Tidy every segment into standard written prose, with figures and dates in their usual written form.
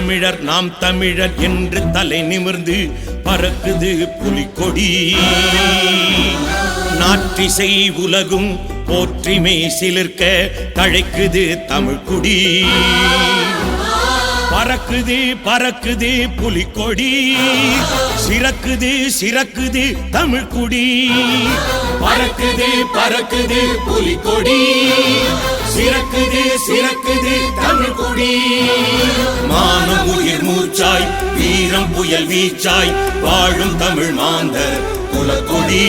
தமிழர் நாம் தமிழர் என்று தலை நிமிர்ந்து பறக்குது புலிக்கொடி. நாற்றிசை உலகும் போற்றிமை சிலிர்க்க தழைக்குது தமிழ்குடி. பறக்குது பறக்குது புலிக்கொடி, சிறக்குது சிறக்குது தமிழ்குடி. பறக்குது பறக்குது புலிக்கொடி, சிறக்குது சிறக்குது தமிழ்குடி. மானம் உயிர் மூச்சாய் வீரம் புயல் வீச்சாய் வாழும் தமிழ் மாந்தர் குலக்கொடி.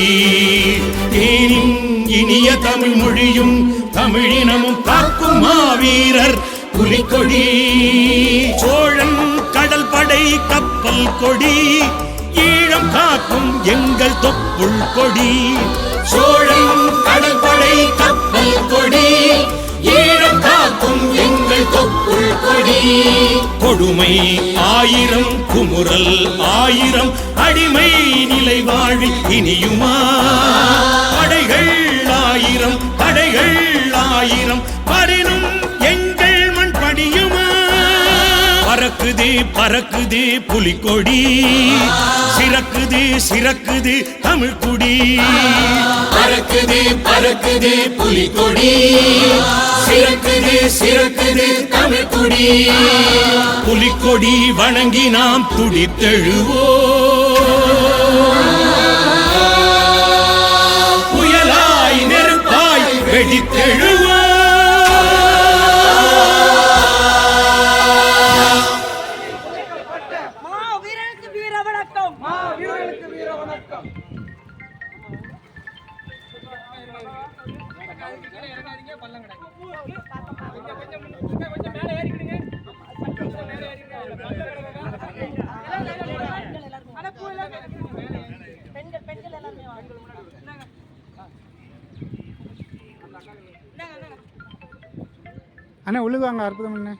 தேனின் இனிய தமிழ் மொழியும் தமிழினமும் காக்கும் மாவீரர் புலிக்கொடி. சோழன் கடல் படை கப்பல் கொடி, ஈழம் காக்கும் எங்கள் தொப்புள் கொடி. சோழன் கடல் படை கப்பல் கொடி, ஈழம் காக்கும் எங்கள் தொப்புள் கொடி. கொடுமை ஆயிரம் குமுறல் ஆயிரம் அடிமை நிலை வாழ்வில் இனியுமா. படைகள் ஆயிரம் தடைகள் ஆயிரம் பரினும் எங்கள் மண் படியுமா. பறக்குது பறக்குது புலிக்கொடி, சிறக்குது சிறக்குது தமிழ்குடி. பறக்குது பறக்குது புலிக்கொடி, சிறக்குது சிறக்குது தமிழ்குடி. புலிக்கொடி வணங்கி நாம் துடித்தெழுவோம். புயலாய் நெருப்பாய் வெடித்தெழுவோம். அண்ணா உள்ளுவாங்க. அற்புதம் அண்ணே.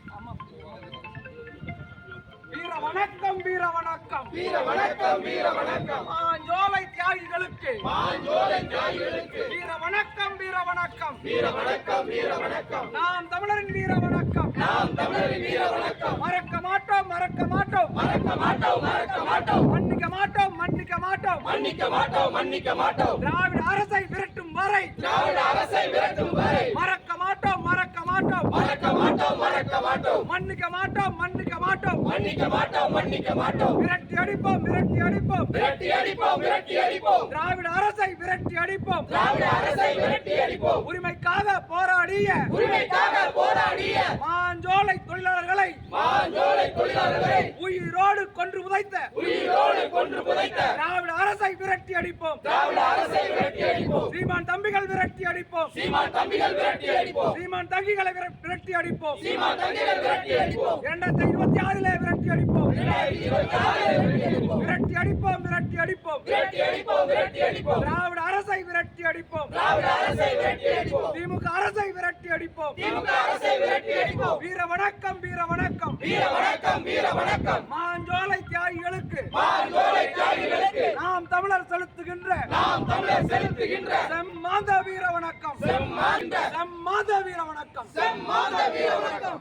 வீர வணக்கம் வீர வணக்கம் வீர வணக்கம் வீர வணக்கம் மாஞ்சோலை தியாகிகளுக்கு மாஞ்சோலை தியாகிகளுக்கு வீர வணக்கம் வீர வணக்கம் வீர வணக்கம் வீர வணக்கம். நாம் தமிழரின் வீர வணக்கம் நாம் தமிழரின் வீர வணக்கம். மறக்க மாட்டோம் மறக்க மாட்டோம் மறக்க மாட்டோம் மறக்க மாட்டோம். மன்னிக்க மாட்டோம் மன்னிக்க மாட்டோம் மன்னிக்க மாட்டோம் மன்னிக்க மாட்டோம். திராவிட அரசை விரட்டும் வரை திராவிட அரசை விரட்டும் வரை மறக்க மாட்டோம் மறக்க மாட்டோம் மறக்க மாட்டோம் மறக்க மாட்டோம். மன்னிக்க மாட்டோம் மன்னிக்க மாட்டோம் மன்னிக்க மாட்டோம் மன்னிக்க மாட்டோம். விரட்டி அடிப்போம் விரட்டி அடிப்போம் விரட்டி அடிப்போம் விரட்டி அடிப்போம். திராவிட அரசை விரட்டி அடிப்போம் திராவிட அரசை விரட்டி அடிப்போம். உரிமைக்காக போராடிய மாஞ்சோலை தொழிலாளர்களை உயிரோடு கொன்று புதைத்த திராவிட அரசை விரட்டி அடிப்போம் திராவிட அரசை விரட்டி அடிப்போம். சீமான் தம்பிகள் விரட்டி அடிப்போம் சீமான் தம்பிகள் விரட்டி அடிப்போம். சீமான் தங்கிகளை விரட்டி அடிப்போம் சீமான் தங்கிகள் விரட்டி அடிப்போம். 2026 விரட்டி அடிப்போம் விரட்டி அடிப்போம் விரட்டி அடிப்போம் விரட்டி அடிப்போம் விரட்டி அடிப்போம். திராவிட அரசை விரட்டி அடிப்போம் திராவிட அரசை விரட்டி அடிப்போம். திமுக அரசை விரட்டி அடிப்போம் திமுக அரசை விரட்டி அடிப்போம். வீர வணக்கம் வீர வணக்கம் வீர வணக்கம் வீர வணக்கம். மாஞ்சோலை தியாகிகளுக்கு மாஞ்சோலை தியாகிகளுக்கு நாம் தமிழர் செலுத்துகின்ற செம்மாந்த வீர வணக்கம் செம்மாந்த வீர வணக்கம் செம்மாந்த வீர வணக்கம்.